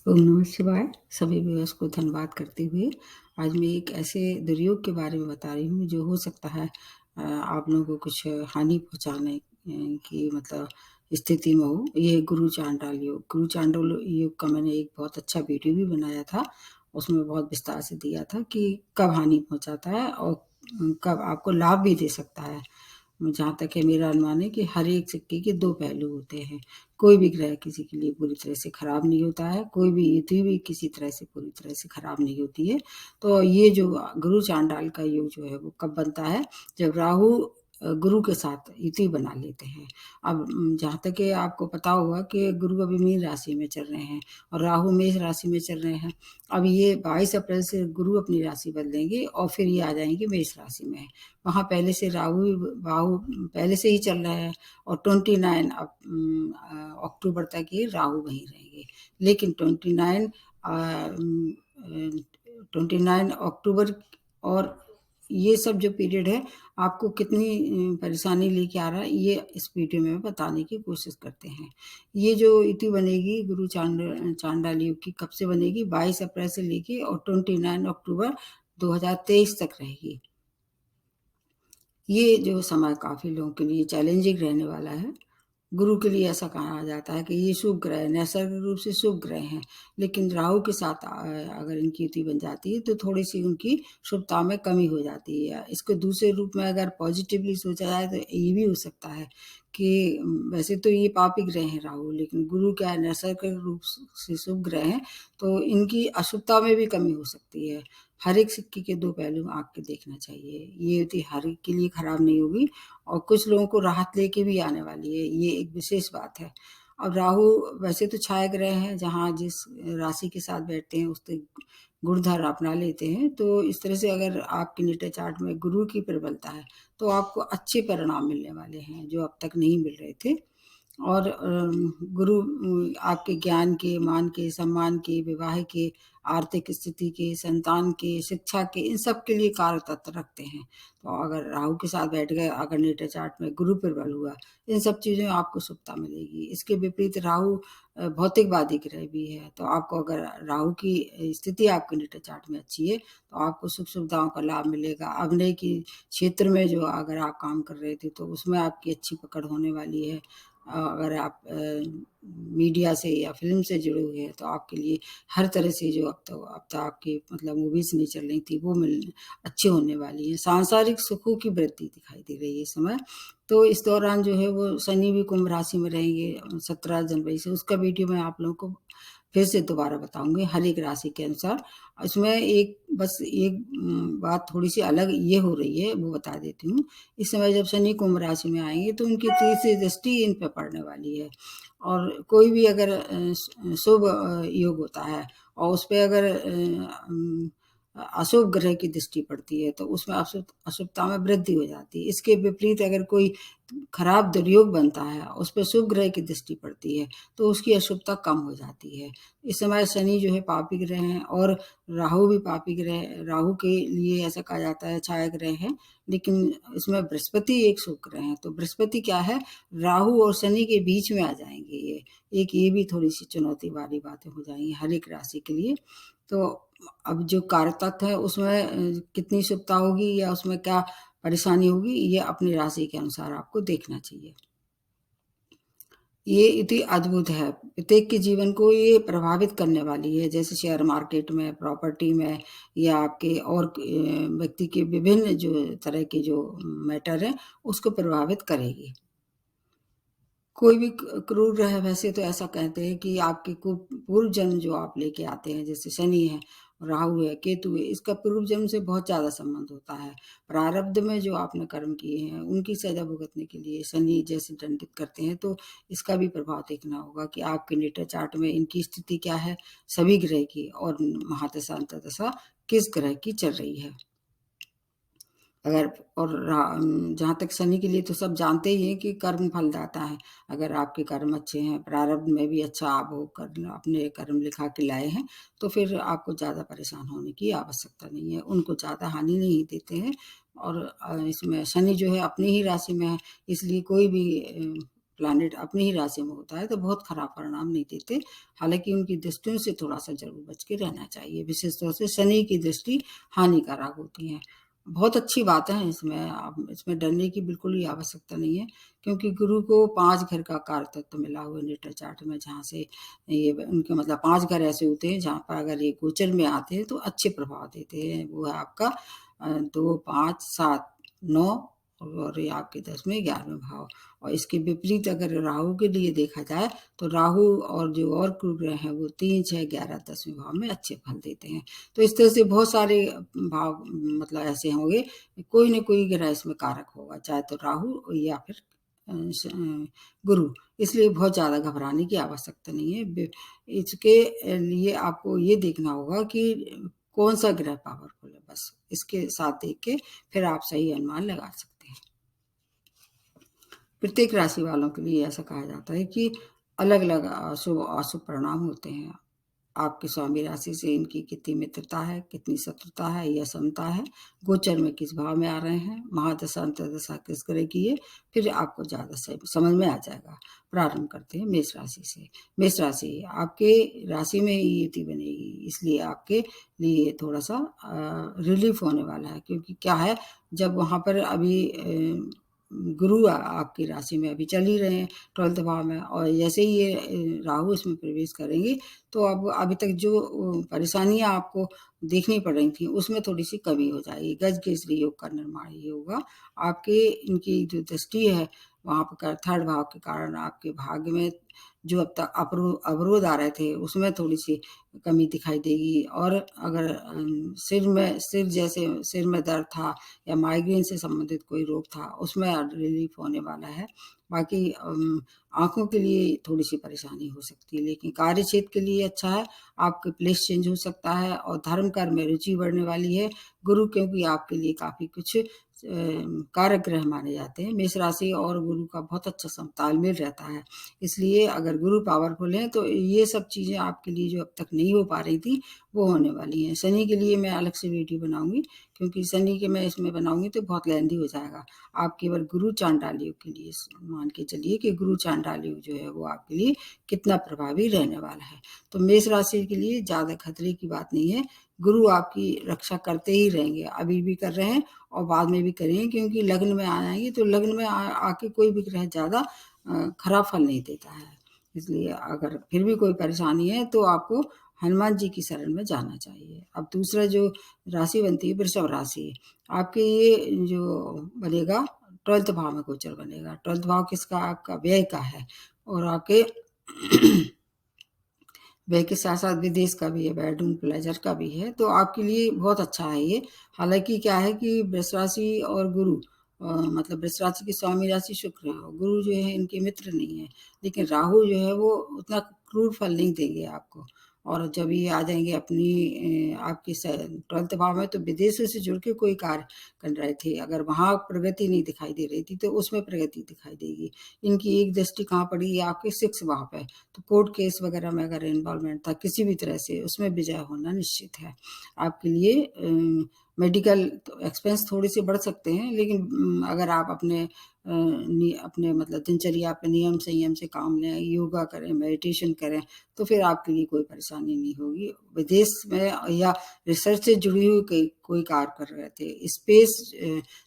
ओम नमः शिवाय। सभी व्यूअर्स को धन्यवाद करते हुए आज मैं एक ऐसे दुर्योग के बारे में बता रही हूँ जो हो सकता है आप लोगों को कुछ हानि पहुँचाने की मतलब स्थिति में हो। ये गुरु चांडाल योग, गुरु चांडाल योग का मैंने एक बहुत अच्छा वीडियो भी बनाया था। उसमें बहुत विस्तार से दिया था कि कब हानि पहुँचाता है और कब आपको लाभ भी दे सकता है। जहाँ तक है मेरा अनुमान है कि हर एक सिक्के के दो पहलू होते हैं। कोई भी ग्रह किसी के लिए पूरी तरह से खराब नहीं होता है, कोई भी युति भी किसी तरह से पूरी तरह से खराब नहीं होती है। तो ये जो गुरु चांडाल का योग जो है वो कब बनता है, जब राहु गुरु के साथ युति बना लेते हैं। अब जहाँ तक है आपको पता होगा कि गुरु अभी मीन राशि में चल रहे हैं और राहु मेष राशि में चल रहे हैं। अब ये 22 अप्रैल से गुरु अपनी राशि बदलेंगे और फिर ये आ जाएंगे मेष राशि में। वहाँ पहले से राहु पहले से ही चल रहा है और 29 अक्टूबर तक ये राहु वहीं रहेंगे। लेकिन 29 अक्टूबर और ये सब जो पीरियड है आपको कितनी परेशानी लेके आ रहा है, ये इस वीडियो में बताने की कोशिश करते हैं। ये जो युति बनेगी गुरु चांडाल योग की कब से बनेगी, 22 अप्रैल से लेके और 29 अक्टूबर 2023 तक रहेगी। ये जो समय काफ़ी लोगों के लिए चैलेंजिंग रहने वाला है। गुरु के लिए ऐसा कहा जाता है कि ये शुभ ग्रह है, नैसर्गिक रूप से शुभ ग्रह हैं, लेकिन राहु के साथ अगर इनकी युति बन जाती है तो थोड़ी सी उनकी शुभता में कमी हो जाती है। इसको दूसरे रूप में अगर पॉजिटिवली सोचा जाए तो ये भी हो सकता है कि वैसे तो ये पापी ग्रह हैं राहु, लेकिन गुरु क्या है नैसर्गिक रूप से शुभ ग्रह हैं, तो इनकी अशुभता में भी कमी हो सकती है। हर एक सिक्के के दो पहलू आँख के देखना चाहिए। ये युति हर एक के लिए खराब नहीं होगी और कुछ लोगों को राहत लेके भी आने वाली है, ये एक विशेष बात है। अब राहु वैसे तो छाया ग्रह है, जहाँ जिस राशि के साथ बैठते हैं उससे गुणधर अपना लेते हैं। तो इस तरह से अगर आपके नेटल चार्ट में गुरु की प्रबलता है तो आपको अच्छे परिणाम मिलने वाले हैं जो अब तक नहीं मिल रहे थे। और गुरु आपके ज्ञान के, मान के, सम्मान के, विवाह के, आर्थिक स्थिति के, संतान के, शिक्षा के, इन सब के लिए कार्य तत्व रखते हैं। तो अगर राहु के साथ बैठ गए, अगर नेटल चार्ट में गुरु प्रबल हुआ, इन सब चीज़ों में आपको शुभता मिलेगी। इसके विपरीत राहु भौतिकवादी ग्रह भी है, तो आपको अगर राहु की स्थिति आपके नेटल चार्ट में अच्छी है तो आपको सुख सुविधाओं का लाभ मिलेगा। अभिनय के क्षेत्र में जो अगर आप काम कर रहे थे तो उसमें आपकी अच्छी पकड़ होने वाली है। अगर आप मीडिया से या फ़िल्म से जुड़े हुए हैं तो आपके लिए हर तरह से जो अब तक आपकी मतलब मूवीज़ नहीं चल रही थी वो अच्छी होने वाली हैं। सांसारिक सुखों की वृद्धि दिखाई दे रही है इस समय। तो इस दौरान जो है वो शनि भी कुंभ राशि में रहेंगे 17 जनवरी से। उसका वीडियो मैं आप लोगों को फिर से दोबारा बताऊँगी हर एक राशि के अनुसार। इसमें बस एक बात थोड़ी-सी अलग ये हो रही है, वो बता देती हूँ। इस समय जब शनि कुंभ राशि में आएंगे तो उनकी तीसरी दृष्टि इन पे पड़ने वाली है। और कोई भी अगर शुभ योग होता है और उस पे अगर अशुभ ग्रह की दृष्टि पड़ती है तो उसमें अशुभता में वृद्धि हो जाती है। इसके विपरीत अगर कोई खराब दुर्योग बनता है उस पर शुभ ग्रह की दृष्टि पड़ती है तो उसकी अशुभता कम हो जाती है। इस समय शनि जो है पापी ग्रह हैं और राहु भी पापी ग्रह, राहु के लिए ऐसा कहा जाता है छाया ग्रह है, लेकिन इसमें बृहस्पति एक शुभ ग्रह है। तो बृहस्पति क्या है, राहु और शनि के बीच में आ जाएंगे। ये भी थोड़ी सी चुनौती वाली बातें हो जाएंगी हर एक राशि के लिए। तो अब जो कारतत्व है उसमें कितनी शुभता होगी या उसमें क्या परेशानी होगी, ये अपनी राशि के अनुसार आपको देखना चाहिए। ये इतनी अद्भुत है, प्रत्येक के जीवन को ये प्रभावित करने वाली है, जैसे शेयर मार्केट में, प्रॉपर्टी में या आपके और व्यक्ति के विभिन्न जो तरह के जो मैटर है उसको प्रभावित करेगी। कोई भी क्रूर ग्रह वैसे तो ऐसा कहते हैं कि आपके पूर्व जन्म जो आप लेके आते हैं, जैसे शनि है, राहु है, केतु है, इसका पूर्व जन्म से बहुत ज़्यादा संबंध होता है। प्रारब्ध में जो आपने कर्म किए हैं उनकी सजा भुगतने के लिए शनि जैसे दंडित करते हैं। तो इसका भी प्रभाव देखना होगा कि आपके नेटल चार्ट में इनकी स्थिति क्या है, सभी ग्रह की, और महादशा अंतर्दशा किस ग्रह की चल रही है। अगर और जहाँ तक शनि के लिए तो सब जानते ही हैं कि कर्म फलदाता है। अगर आपके कर्म अच्छे हैं, प्रारब्ध में भी अच्छा आप वो कर्म अपने कर्म लिखा के लाए हैं तो फिर आपको ज़्यादा परेशान होने की आवश्यकता नहीं है। उनको ज़्यादा हानि नहीं देते हैं। और इसमें शनि जो है अपनी ही राशि में है, इसलिए कोई भी प्लैनेट अपनी ही राशि में होता है तो बहुत खराब परिणाम नहीं देते। हालांकि उनकी दृष्टियों से थोड़ा सा जरूर बच के रहना चाहिए। विशेष तौर से शनि की दृष्टि हानिकारक होती है। बहुत अच्छी बातें हैं इसमें, आप इसमें डरने की बिल्कुल ही आवश्यकता नहीं है, क्योंकि गुरु को 5 घर का कारक तत्व मिला हुआ है नेटल चार्ट में, जहाँ से ये उनके मतलब 5 घर ऐसे होते हैं जहाँ पर अगर ये गोचर में आते हैं तो अच्छे प्रभाव देते हैं। वो है आपका 2, 5, 7, 9 और ये आपके 10वें 11वें भाव। और इसके विपरीत अगर राहु के लिए देखा जाए तो राहु और जो और ग्रह हैं वो 3, 6, 11, 10वें भाव में अच्छे फल देते हैं। तो इस तरह से बहुत सारे भाव मतलब ऐसे होंगे, कोई न कोई ग्रह इसमें कारक होगा, चाहे तो राहु या फिर गुरु। इसलिए बहुत ज़्यादा घबराने की आवश्यकता नहीं है। इसके लिए आपको ये देखना होगा कि कौन सा ग्रह पावरफुल है, बस इसके साथ देख के फिर आप सही अनुमान लगा सकते हैं। प्रत्येक राशि वालों के लिए ऐसा कहा जाता है कि अलग अलग शुभ अशुभ परिणाम होते हैं। आपकी स्वामी राशि से इनकी कितनी मित्रता है, कितनी शत्रुता है या समता है, गोचर में किस भाव में आ रहे हैं, महादशा अंतर्दशा किस ग्रह की है, फिर आपको ज़्यादा सही समझ में आ जाएगा। प्रारंभ करते हैं मेष राशि से। मेष राशि आपके राशि में ही युति बनेगी, इसलिए आपके लिए थोड़ा सा रिलीफ होने वाला है, क्योंकि क्या है, जब वहाँ पर अभी गुरु आपकी राशि में अभी चल ही रहे हैं 12th भाव में, और जैसे ही ये राहु इसमें प्रवेश करेंगे तो अब अभी तक जो परेशानियां आपको देखनी पड़ रही थी उसमें थोड़ी सी कमी हो जाएगी। गज केसरी योग का निर्माण ये होगा। आपके इनकी जो दृष्टि है वहाँ पर 3rd भाव के कारण आपके भाग्य में जो अब तक अवरोध आ रहे थे उसमें थोड़ी सी कमी दिखाई देगी। और अगर सिर में दर्द था या माइग्रेन से संबंधित कोई रोग था उसमें रिलीफ होने वाला है। बाकी आंखों के लिए थोड़ी सी परेशानी हो सकती है, लेकिन कार्य क्षेत्र के लिए अच्छा है। आपके प्लेस चेंज हो सकता है और धर्म कर्म में रुचि बढ़ने वाली है। गुरु क्योंकि आपके लिए काफी कुछ कारक ग्रह माने जाते हैं। मेष राशि और गुरु का बहुत अच्छा तालमेल रहता है, इसलिए अगर गुरु पावरफुल है तो ये सब चीजें आपके लिए जो अब तक नहीं हो पा रही थी वो होने वाली हैं। शनि के लिए मैं अलग से वीडियो बनाऊंगी, क्योंकि शनि के मैं इसमें बनाऊंगी तो बहुत लेंदी हो जाएगा। आप केवल गुरु चांडाल योग के लिए मान के चलिए कि गुरु चांडाल योग जो है वो आपके लिए कितना प्रभावी रहने वाला है। तो मेष राशि के लिए ज्यादा खतरे की बात नहीं है। गुरु आपकी रक्षा करते ही रहेंगे, अभी भी कर रहे हैं और बाद में भी करेंगे, क्योंकि लग्न में आ जाएंगे तो लग्न में आके कोई भी ग्रह ज्यादा खराब फल नहीं देता है। इसलिए अगर फिर भी कोई परेशानी है तो आपको हनुमान जी की शरण में जाना चाहिए। अब दूसरा जो राशि बनती है वृषभ राशि, आपके ये जो बनेगा 12th भाव में गोचर बनेगा। 12th भाव किसका? आपका व्यय का है, और आपके व्यय के साथ साथ विदेश का भी है, बेडरूम प्लेजर का भी है, तो आपके लिए बहुत अच्छा है ये। हालांकि क्या है कि वृष राशि और गुरु मतलब वृष राशि की स्वामी राशि शुक्र है और गुरु जो है इनके मित्र नहीं है, लेकिन राहु जो है वो उतना क्रूर फल नहीं देंगे आपको। और जब ये आ जाएंगे अपनी आपके 12th भाव में, तो विदेशों से जुड़ के कोई कार्य कर रहे थे, अगर वहां प्रगति नहीं दिखाई दे रही थी तो उसमें प्रगति दिखाई देगी। इनकी एक दृष्टि कहाँ पड़ी? आपके 6th भाव पे, तो कोर्ट केस वगैरह में अगर इन्वॉल्वमेंट था किसी भी तरह से, उसमें विजय होना निश्चित है। आपके लिए मेडिकल एक्सपेंस थोड़े से बढ़ सकते हैं, लेकिन अगर आप अपने मतलब दिनचर्या पे नियम संयम से काम लें, योगा करें, मेडिटेशन करें, तो फिर आपके लिए कोई परेशानी नहीं होगी। विदेश में या रिसर्च से जुड़ी हुई कोई कार्य कर रहे थे, स्पेस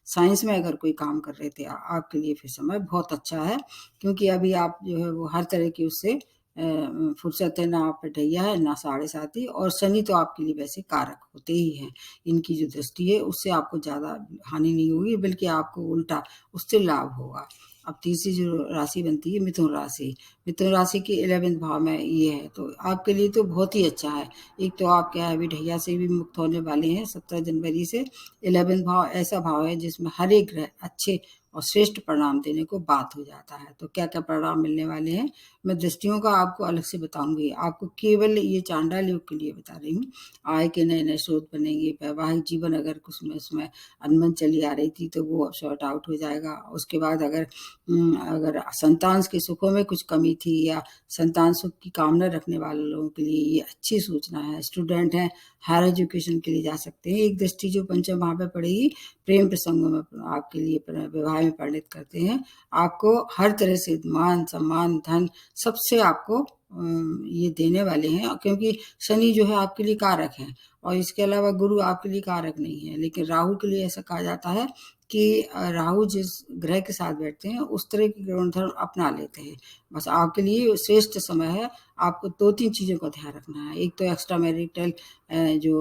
साइंस में अगर कोई काम कर रहे थे, आपके लिए फिर समय बहुत अच्छा है, क्योंकि अभी आप जो है वो हर तरह की उससे फुर्सत है, ना आप पे ढैया है ना 7.5, और शनि तो आपके लिए वैसे कारक होते ही हैं। इनकी जो दृष्टि है उससे आपको ज़्यादा हानि नहीं होगी, बल्कि आपको उल्टा उससे लाभ होगा। अब तीसरी जो राशि बनती है मिथुन राशि, मिथुन राशि के 11th भाव में ये है, तो आपके लिए तो बहुत ही अच्छा है। एक तो आप क्या है अभी ढैया से भी मुक्त होने वाले हैं 17 जनवरी से। 11th भाव ऐसा भाव है जिसमें हर एक ग्रह अच्छे और श्रेष्ठ परिणाम देने को बात हो जाता है। तो क्या क्या परिणाम मिलने वाले हैं मैं दृष्टियों का आपको अलग से बताऊंगी, आपको केवल ये चांडाल योग के लिए बता रही हूँ। आय के नए नए स्रोत बनेंगे, वैवाहिक जीवन अगर कुछ में उसमें अनबन चली आ रही थी तो वो अब सॉर्ट आउट हो जाएगा। उसके बाद अगर संतान के सुखों में कुछ कमी थी या संतान सुख की कामना रखने वाले लोगों के लिए ये अच्छी सूचना है। स्टूडेंट हैं, हायर एजुकेशन के लिए जा सकते हैं। एक दृष्टि जो पंचम भाव में पड़ेगी प्रेम प्रसंगों में आपके लिए वैवाहिक अध्याय में परिणत करते हैं। आपको हर तरह से मान, सम्मान, धन सबसे आपको ये देने वाले हैं, क्योंकि शनि जो है आपके लिए कारक है और इसके अलावा गुरु आपके लिए कारक नहीं है। लेकिन राहु के लिए ऐसा कहा जाता है कि राहु जिस ग्रह के साथ बैठते हैं उस तरह के गुणधर्म अपना लेते हैं। बस आपके लिए श्रेष्ठ समय है। आपको 2-3 चीज़ों का ध्यान रखना है। एक तो एक्स्ट्रा मैरिटल जो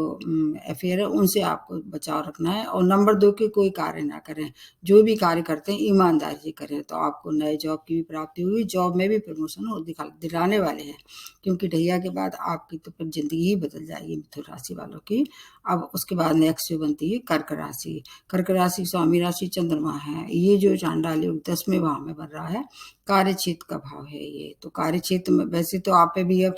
अफेयर है उनसे आपको बचाव रखना है, और नंबर 2 के कोई कार्य ना करें। जो भी कार्य करते हैं ईमानदारी से करें, तो आपको नए जॉब की भी प्राप्ति होगी, जॉब में भी प्रमोशन और दिलाने वाले हैं, क्योंकि ढैया के बाद आपकी तो फिर ज़िंदगी ही बदल जाएगी मिथुन राशि वालों की। अब उसके बाद नेक्स्ट जो बनती है कर्क राशि। कर्क राशि स्वामी राशि चंद्रमा है। ये जो चांडाल योग 10वें भाव में बन रहा है, कार्य क्षेत्र का भाव है ये। तो कार्य क्षेत्र में वैसे तो आप पे भी अब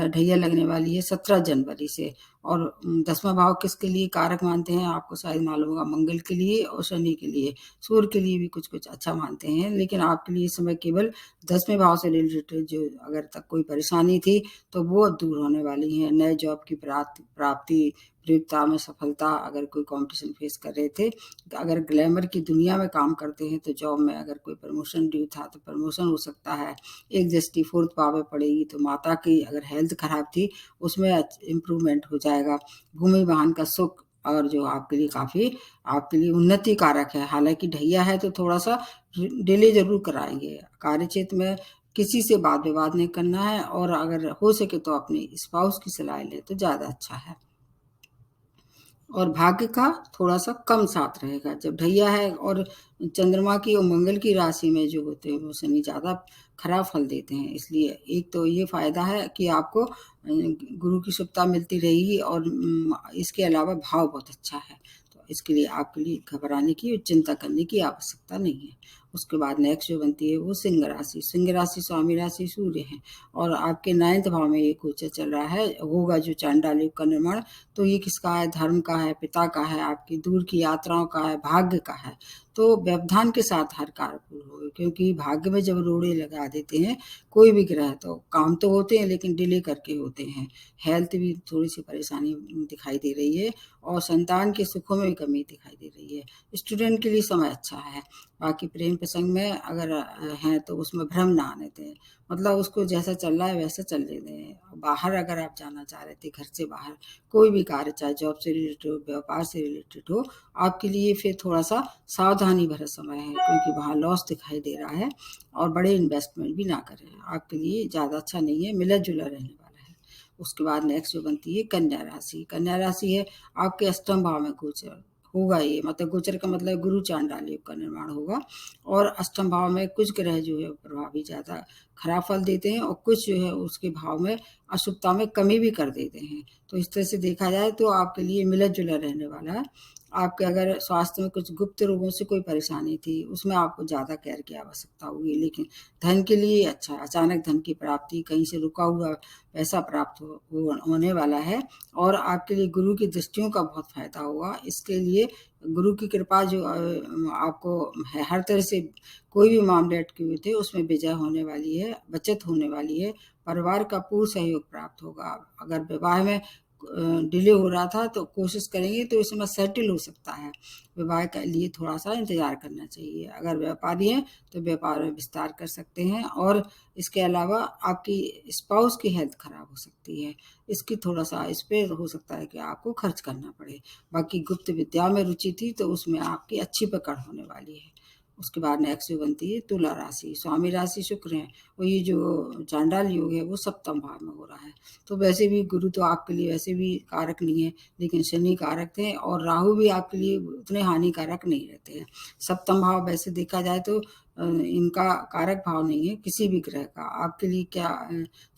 ढैया लगने वाली है 17 जनवरी से। और 10वां भाव किसके लिए कारक मानते हैं आपको शायद मालूम होगा, मंगल के लिए और शनि के लिए। सूर्य के लिए भी कुछ कुछ अच्छा मानते हैं, लेकिन आपके लिए इस समय केवल 10वें भाव से रिलेटेड जो अगर तक कोई परेशानी थी तो वो अब दूर होने वाली है। नए जॉब की प्राप्ति, प्रतियोगिता में सफलता, अगर कोई कंपटीशन फेस कर रहे थे, अगर ग्लैमर की दुनिया में काम करते हैं तो जॉब में अगर कोई प्रमोशन ड्यू था तो प्रमोशन हो सकता है। एक दृष्टि 4th भाव में पड़ेगी तो माता की अगर हेल्थ खराब थी उसमें इम्प्रूवमेंट हो जाएगा। भूमि वाहन का सुख और जो आपके लिए काफ़ी आपके लिए उन्नति कारक है। हालांकि ढैया है तो थोड़ा सा डिले जरूर कराएंगे। कार्य क्षेत्र में किसी से वाद विवाद नहीं करना है, और अगर हो सके तो अपने स्पाउस की सलाह लें तो ज़्यादा अच्छा है। और भाग्य का थोड़ा सा कम साथ रहेगा। जब ढैया है और चंद्रमा की और मंगल की राशि में जो होते हैं वो शनि ज़्यादा खराब फल देते हैं। इसलिए एक तो ये फायदा है कि आपको गुरु की शुभता मिलती रहेगी, और इसके अलावा भाव बहुत अच्छा है, तो इसके लिए आपके लिए घबराने की और चिंता करने की आवश्यकता नहीं है। उसके बाद नेक्स्ट जो बनती है वो सिंह राशि। सिंह राशि स्वामी राशि सूर्य है, और आपके 9th भाव में ये गोचर चल रहा है, होगा जो चांडाल योग का निर्माण। तो ये किसका है? धर्म का है, पिता का है, आपकी दूर की यात्राओं का है, भाग्य का है। तो व्यवधान के साथ हर कार्य पूर्ण होगा, क्योंकि भाग्य में जब रोड़े लगा देते हैं कोई भी ग्रह तो काम तो होते हैं लेकिन डिले करके होते हैं। हेल्थ भी थोड़ी सी परेशानी दिखाई दे रही है, और संतान के सुखों में भी कमी दिखाई दे रही है। स्टूडेंट के लिए समय अच्छा है। बाकी प्रेम प्रसंग में अगर हैं तो उसमें भ्रम ना आने दें, मतलब उसको जैसा चल रहा है वैसा चलने दें। बाहर अगर आप जाना चाह रहे थे, घर से बाहर कोई भी कार्य, चाहे जॉब से रिलेटेड हो, व्यापार से रिलेटेड हो, आपके लिए फिर थोड़ा सा सावधानी भरा समय है, क्योंकि वहाँ लॉस दिखाई दे रहा है। और बड़े इन्वेस्टमेंट भी ना करें, आपके लिए ज़्यादा अच्छा नहीं है, मिला जुला रहने वाला है। उसके बाद नेक्स्ट जो बनती है कन्या राशि। कन्या राशि है आपके अष्टम भाव में गोचर होगा। ये मतलब गोचर का मतलब गुरु चांडाल योग का निर्माण होगा, और अष्टम भाव में कुछ ग्रह जो है प्रभावी ज़्यादा खराब फल देते हैं, और कुछ जो है उसके भाव में अशुभता में कमी भी कर देते हैं। तो इस तरह से देखा जाए तो आपके लिए मिला जुला रहने वाला है। आपके अगर स्वास्थ्य में कुछ गुप्त रोगों से कोई परेशानी थी उसमें आपको ज़्यादा केयर की आवश्यकता होगी, लेकिन धन के लिए अच्छा है। अचानक धन की प्राप्ति, कहीं से रुका हुआ पैसा प्राप्त होने वाला है, और आपके लिए गुरु की दृष्टियों का बहुत फायदा होगा। इसके लिए गुरु की कृपा जो आपको है, हर तरह से कोई भी मामले अटके हुए थे उसमें विजय होने वाली है, बचत होने वाली है, परिवार का पूर्ण सहयोग प्राप्त होगा। अगर विवाह में डिले हो रहा था तो कोशिश करेंगे तो इसमें सेटल हो सकता है। विवाह के लिए थोड़ा सा इंतजार करना चाहिए। अगर व्यापारी हैं तो व्यापार में विस्तार कर सकते हैं, और इसके अलावा आपकी स्पाउस की हेल्थ खराब हो सकती है, इसकी थोड़ा सा इस पर हो सकता है कि आपको खर्च करना पड़े। बाकी गुप्त विद्या में रुचि थी तो उसमें आपकी अच्छी पकड़ होने वाली है। उसके बाद नेक्स्ट जो बनती है तुला राशि। स्वामी राशि शुक्र है, और ये जो चांडाल योग है वो सप्तम भाव में हो रहा है। तो वैसे भी गुरु तो आपके लिए वैसे भी कारक नहीं है, लेकिन शनि कारक थे, और राहु भी आपके लिए उतने हानिकारक नहीं रहते हैं। सप्तम भाव वैसे देखा जाए तो इनका कारक भाव नहीं है किसी भी ग्रह का। आपके लिए क्या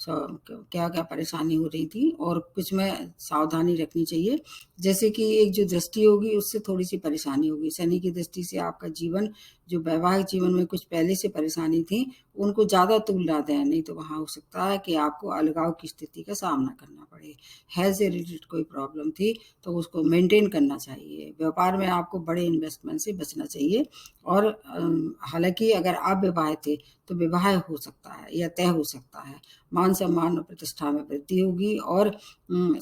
क्या परेशानी हो रही थी और कुछ में सावधानी रखनी चाहिए। जैसे कि एक जो दृष्टि होगी उससे थोड़ी सी परेशानी होगी। शनि की दृष्टि से आपका जीवन, जो वैवाहिक जीवन में कुछ पहले से परेशानी थी उनको ज़्यादा तूल ना दें, नहीं तो वहाँ हो सकता है कि आपको अलगाव की स्थिति का सामना करना पड़े। हेल्थ से रिलेटेड कोई प्रॉब्लम थी तो उसको मेंटेन करना चाहिए। व्यापार में आपको बड़े इन्वेस्टमेंट से बचना चाहिए, और हालांकि कि अगर आप विवाहित थे तो विवाह हो सकता है या तय हो सकता है। मान-सम्मान और प्रतिष्ठा में वृद्धि होगी और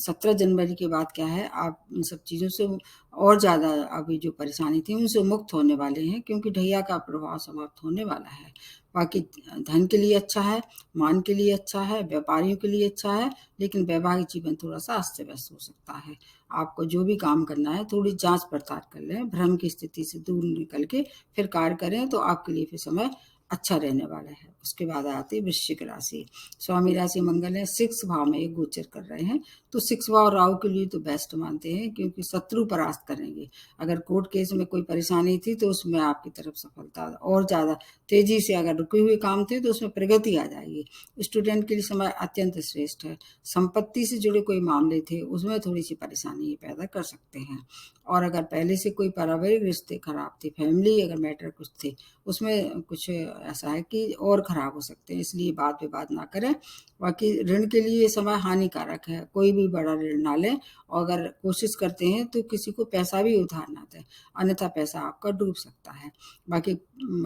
17 जनवरी के बाद क्या है, आप इन सब चीज़ों से और ज़्यादा अभी जो परेशानी थी उनसे मुक्त होने वाले हैं, क्योंकि ढैया का प्रभाव समाप्त होने वाला है। बाकी धन के लिए अच्छा है, मान के लिए अच्छा है, व्यापारियों के लिए अच्छा है, लेकिन वैवाहिक जीवन थोड़ा-सा अस्त-व्यस्त हो सकता है। आपको जो भी काम करना है थोड़ी जाँच-पड़ताल कर लें, भ्रम की स्थिति से दूर निकल के फिर कार्य करें तो आपके लिए फिर समय अच्छा रहने वाला है। उसके बाद आती है वृश्चिक राशि। स्वामी राशि मंगल है, 6 भाव में ये गोचर कर रहे हैं, तो 6 भाव राहु के लिए तो बेस्ट मानते हैं, क्योंकि शत्रु परास्त करेंगे। अगर कोर्ट केस में कोई परेशानी थी तो उसमें आपकी तरफ सफलता और ज़्यादा तेज़ी से, अगर रुके हुए काम थे तो उसमें प्रगति आ जाएगी। स्टूडेंट के लिए समय अत्यंत श्रेष्ठ है। संपत्ति से जुड़े कोई मामले थे उसमें थोड़ी-सी परेशानी पैदा कर सकते हैं। और अगर पहले से कोई पारिवारिक रिश्ते खराब थे, फैमिली अगर मैटर कुछ थे, उसमें कुछ ऐसा है कि और खराब हो सकते हैं, इसलिए वाद-विवाद ना करें। बाकी ऋण के लिए ये समय हानिकारक है, कोई भी बड़ा ऋण ना लें, और अगर कोशिश करते हैं तो किसी को पैसा भी उधार ना दें, अन्यथा पैसा आपका डूब सकता है। बाकी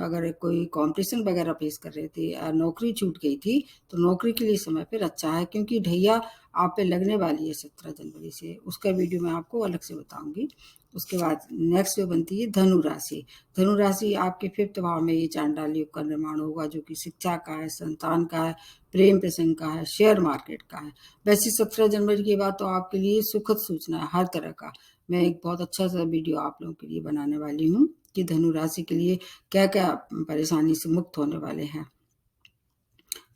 अगर कोई कॉम्पिटिशन वगैरह फेस कर रहे थे या नौकरी छूट गई थी, तो नौकरी के लिए समय फिर अच्छा है, क्योंकि ढैया आप पे लगने वाली है 17 जनवरी से। उसका वीडियो मैं आपको अलग से बताऊँगी। उसके बाद नेक्स्ट जो बनती है धनु राशि। धनु राशि आपके 5th भाव में ये चांडाल योग का निर्माण होगा, जो कि शिक्षा का है, संतान का है, प्रेम प्रसंग का है, शेयर मार्केट का है। वैसे 17 जनवरी के बाद तो आपके लिए सुखद सूचना है हर तरह का। मैं एक बहुत अच्छा-सा वीडियो आप लोगों के लिए बनाने वाली हूँ कि धनु राशि के लिए क्या-क्या परेशानी से मुक्त होने वाले हैं।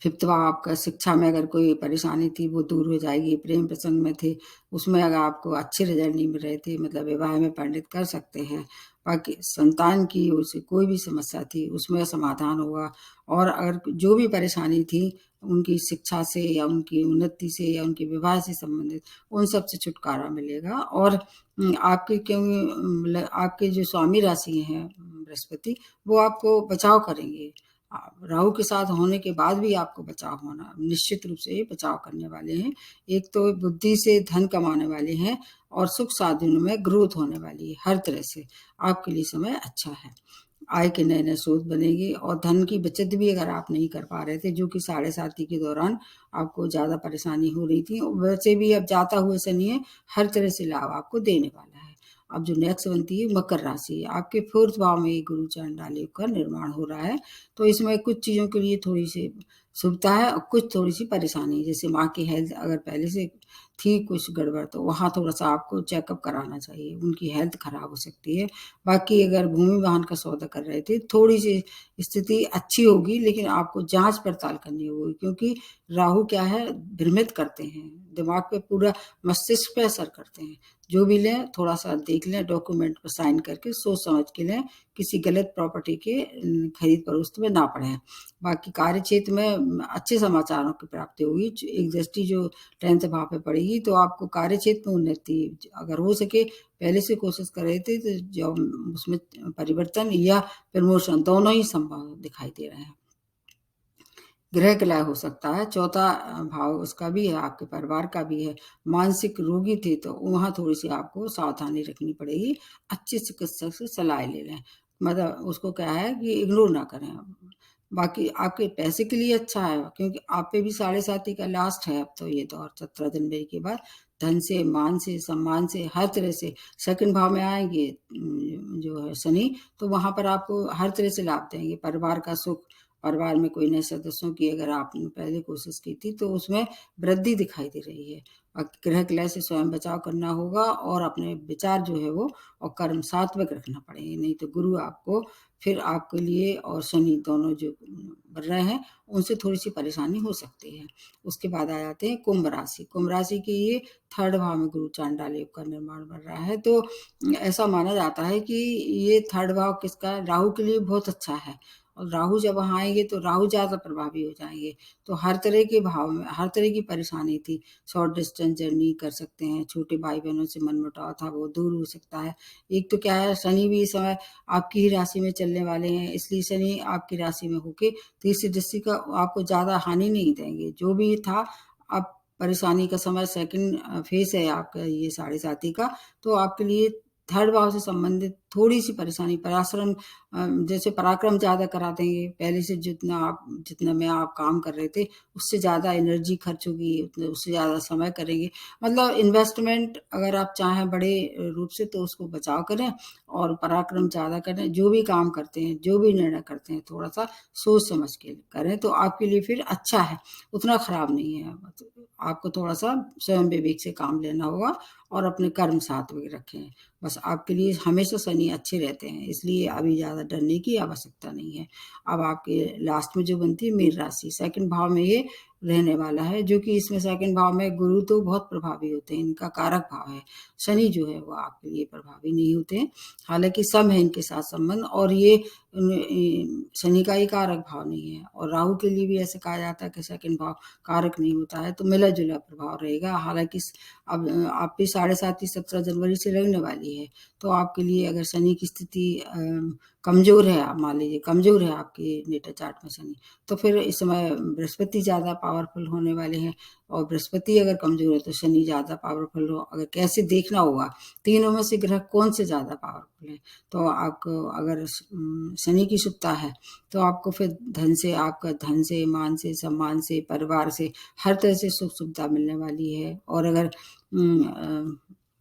5th भाव आपका शिक्षा में अगर कोई परेशानी थी वो दूर हो जाएगी, प्रेम प्रसंग में थे उसमें अगर आपको अच्छे रिजल्ट नहीं मिल रहे थे, मतलब विवाह में पंडित कर सकते हैं। बाकी संतान की ओर से कोई भी समस्या थी उसमें समाधान होगा, और अगर जो भी परेशानी थी उनकी शिक्षा से या उनकी उन्नति से या उनके विवाह से संबंधित, उन सब से छुटकारा मिलेगा। और आपके आपके जो स्वामी राशि हैं बृहस्पति, वो आपको बचाव करेंगे। राहु के साथ होने के बाद भी आपको बचाव होना, निश्चित रूप से ये बचाव करने वाले हैं। एक तो बुद्धि से धन कमाने वाले हैं और सुख साधनों में ग्रोथ होने वाली है, हर तरह से आपके लिए समय अच्छा है। आय के नए-नए स्रोत बनेंगे, और धन की बचत भी अगर आप नहीं कर पा रहे थे, जो कि साढ़े साती के दौरान आपको ज़्यादा परेशानी हो रही थी, वैसे भी अब जाता हुआ शनि है, हर तरह से लाभ आपको देने वाला है। अब जो नेक्स्ट बनती है मकर राशि, आपके 4th भाव में गुरु चांडाल योग का निर्माण हो रहा है, तो इसमें कुछ चीज़ों के लिए थोड़ी-सी सुविधा है और कुछ थोड़ी-सी परेशानी है। जैसे माँ की हेल्थ अगर पहले से थी कुछ गड़बड़, तो वहाँ थोड़ा-सा आपको चेकअप कराना चाहिए, उनकी हेल्थ खराब हो सकती है। बाकी अगर भूमि वाहन का सौदा कर रहे थे, थोड़ी-सी स्थिति अच्छी होगी, लेकिन आपको जाँच-पड़ताल करनी होगी, क्योंकि राहु क्या है, भ्रमित करते हैं, दिमाग पे पूरा मस्तिष्क पे असर करते हैं। जो भी लें थोड़ा-सा देख लें, डॉक्यूमेंट पे साइन करके सोच समझ के लें, किसी गलत प्रॉपर्टी के खरीद फरोख्त में ना पड़ें। बाकी कार्यक्षेत्र में अच्छे समाचारों की प्राप्ति होगी। एक दृष्टि जो 10th भाव पे पड़ेगी, तो आपको कार्यक्षेत्र में उन्नति, अगर हो सके पहले से कोशिश कर रहे थे तो जॉब उसमें परिवर्तन या प्रमोशन दोनों ही संभव दिखाई दे रहे हैं। गृह कलह हो सकता है, चौथा भाव उसका भी है, आपके परिवार का भी है। मानसिक रोगी थे तो वहाँ थोड़ी-सी आपको सावधानी रखनी पड़ेगी, अच्छे चिकित्सक से सलाह ले लें। मतलब उसको क्या है कि इग्नोर ना करें। बाकी आपके पैसे के लिए अच्छा है, क्योंकि आप पे भी साढ़े साती का लास्ट है अब तो ये दौर 17 जनवरी के बाद। धन से, मान से, सम्मान से, हर तरह से 2nd भाव में आएँगे जो है शनि, तो वहाँ पर आपको हर तरह से लाभ देंगे। परिवार का सुख, परिवार में कोई नए सदस्यों की अगर आपने पहले कोशिश की थी तो उसमें वृद्धि दिखाई दे रही है। गृह कलह से स्वयं बचाव करना होगा, और अपने विचार जो है वो और कर्म सात्विक रखना पड़ेंगे, नहीं तो गुरु आपको फिर आपके लिए और शनि दोनों जो बन रहे हैं उनसे थोड़ी-सी परेशानी हो सकती है। उसके बाद आ जाते हैं कुंभ राशि। कुंभ राशि के ये 3rd भाव में गुरु चांडाल योग का निर्माण बन रहा है, तो ऐसा माना जाता है कि ये 3rd भाव किसका, राहु के लिए बहुत अच्छा है, और राहु जब वहाँ आएँगे तो राहु ज़्यादा प्रभावी हो जाएँगे। तो हर तरह के भाव में हर तरह की परेशानी थी, शॉर्ट डिस्टेंस जर्नी कर सकते हैं, छोटे भाई-बहनों से मनमुटाव था वो दूर हो सकता है। एक तो क्या है, शनि भी इस समय आपकी ही राशि में चलने वाले हैं, इसलिए शनि आपकी राशि में होके तीसरी दृष्टि का आपको ज़्यादा हानि नहीं देंगे। जो भी था, अब परेशानी का समय 2nd फेज़ है आपका ये साढ़े साती का, तो आपके लिए 3rd भाव से संबंधित थोड़ी-सी परेशानी, पराश्रम जैसे पराक्रम ज़्यादा करा देंगे, पहले से जितना में आप काम कर रहे थे, उससे ज़्यादा एनर्जी खर्च होगी, उससे ज़्यादा समय करेंगे। मतलब इन्वेस्टमेंट अगर आप चाहें बड़े रूप से तो उसको बचाव करें और पराक्रम ज़्यादा करें। जो भी काम करते हैं, जो भी निर्णय करते हैं, थोड़ा-सा सोच समझ के करें तो आपके लिए फिर अच्छा है, उतना खराब नहीं है। आपको थोड़ा-सा स्वयं विवेक से काम लेना होगा और अपने कर्म सात्विक रखें। बस आपके लिए हमेशा शनि अच्छे रहते हैं, इसलिए अभी ज़्यादा डरने की आवश्यकता नहीं है। अब आपके लास्ट में जो बनती है मीन राशि, सेकंड भाव में ये रहने वाला है, जो कि इसमें सेकंड भाव में गुरु तो बहुत प्रभावी होते हैं, इनका कारक भाव है। शनि जो है वो आपके लिए प्रभावी नहीं होते हैं, हालाँकि सब है इनके साथ संबंध, और ये शनि का ही कारक भाव नहीं है। और राहु के लिए भी ऐसे कहा जाता है कि सेकंड भाव कारक नहीं होता है, तो मिला-जुला प्रभाव रहेगा। हालाँकि अब आपकी 7.5 17 जनवरी से लगने वाली है, तो आपके लिए अगर शनि की स्थिति कमज़ोर है, आप मान लीजिए कमज़ोर है आपके नेटा चार्ट में शनि, तो फिर इस समय बृहस्पति ज़्यादा पावरफुल होने वाले हैं, और बृहस्पति अगर कमज़ोर है तो शनि ज़्यादा पावरफुल हो। अगर कैसे देखना होगा, तीनों में से ग्रह कौन से ज़्यादा पावरफुल है, तो आपको अगर शनि की शुभता है, तो आपको फिर आपका धन से, मान से, सम्मान से, परिवार से, हर तरह से सुख-सुविधा मिलने वाली है। और अगर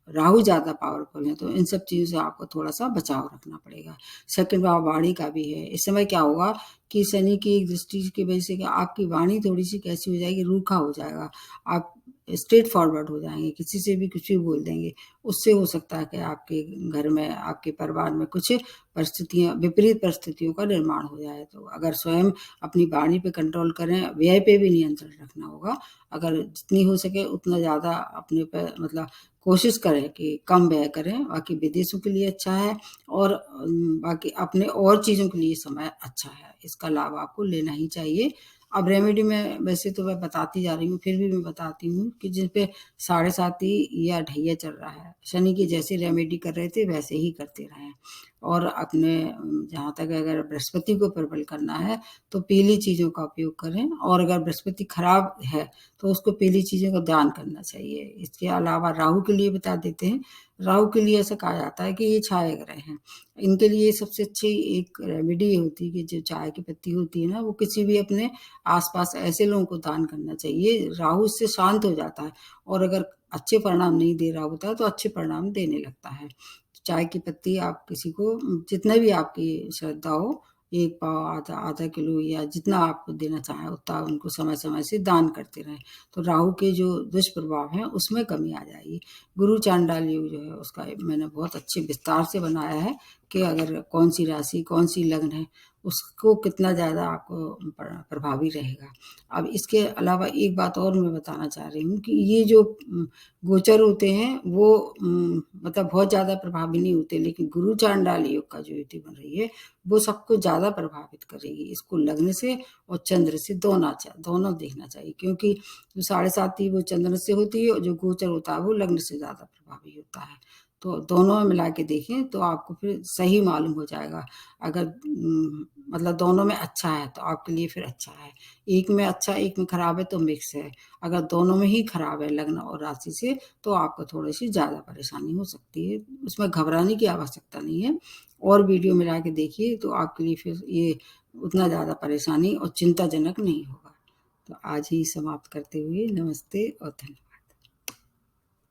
राहु ज़्यादा पावरफुल है, तो इन सब चीज़ों से आपको थोड़ा-सा बचाव रखना पड़ेगा। सेकंड भाव वाणी का भी है। इस समय क्या होगा कि शनि की एक दृष्टि की वजह से आपकी वाणी थोड़ी-सी कैसी हो जाएगी, रूखा हो जाएगा। आप स्ट्रेट फॉरवर्ड हो जाएँगे, किसी से भी कुछ भी बोल देंगे। उससे हो सकता है कि आपके घर में, आपके परिवार में कुछ विपरीत परिस्थितियों का निर्माण हो जाए। तो अगर स्वयं अपनी वाणी पे कंट्रोल करें, व्यय पे भी नियंत्रण रखना होगा। अगर जितनी हो सके उतना ज़्यादा अपने पे, मतलब कोशिश करें कि कम व्यय करें। बाकी विदेशों के लिए अच्छा है, और बाकी अपने और चीज़ों के लिए समय अच्छा है। इसका लाभ आपको लेना ही चाहिए। अब रेमेडी में वैसे तो मैं बताती जा रही हूँ, फिर भी मैं बताती हूँ कि जिन पे 7.5 या ढैया चल रहा है, शनि की जैसी रेमेडी कर रहे थे वैसे ही करते रहें। और अपने जहाँ तक अगर बृहस्पति को प्रबल करना है तो पीली चीज़ों का उपयोग करें, और अगर बृहस्पति खराब है तो उसको पीली चीज़ों का दान करना चाहिए। इसके अलावा राहु के लिए बता देते हैं। राहु के लिए ऐसा कहा जाता है कि ये छाया ग्रह हैं। इनके लिए सबसे अच्छी एक रेमेडी ये होती है कि जो चाय की पत्ती होती है ना, वो किसी भी अपने आस-पास ऐसे लोगों को दान करना चाहिए। राहु इससे शांत हो जाता है, और अगर अच्छे परिणाम नहीं दे रहा होता है तो अच्छे परिणाम देने लगता है। चाय की पत्ती आप किसी को, जितना भी आपकी श्रद्धा हो, 1 पाव, आधा किलो, या जितना आप देना चाहें उतना उनको समय-समय से दान करते रहें। तो राहु के जो दुष्प्रभाव हैं उसमें कमी आ जाएगी। गुरु चांडाल योग जो है उसका मैंने बहुत अच्छे विस्तार से बनाया है कि अगर कौन-सी राशि, कौन-सी लग्न है, उसको कितना ज़्यादा आपको प्रभावी रहेगा। अब इसके अलावा एक बात और मैं बताना चाह रही हूँ कि ये जो गोचर होते हैं वो मतलब बहुत ज़्यादा प्रभावी नहीं होते, लेकिन गुरु चांडाल योग का जो युति बन रही है वो सबको ज़्यादा प्रभावित करेगी। इसको लग्न से और चंद्र से दोनों देखना चाहिए, क्योंकि जो 7.5 वो चंद्र से होती है, और जो गोचर होता है वो लग्न से ज़्यादा प्रभावी होता है। तो दोनों मिला के देखें तो आपको फिर सही मालूम हो जाएगा। अगर मतलब दोनों में अच्छा है तो आपके लिए फिर अच्छा है। एक में अच्छा, एक में खराब है तो मिक्स है। अगर दोनों में ही खराब है लग्न और राशि से, तो आपको थोड़ी-सी ज़्यादा परेशानी हो सकती है। उसमें घबराने की आवश्यकता नहीं है, और वीडियो मिला के देखिए तो आपके लिए फिर ये उतना ज़्यादा परेशानी और चिंताजनक नहीं होगा। तो आज ही समाप्त करते हुए नमस्ते और धन्यवाद।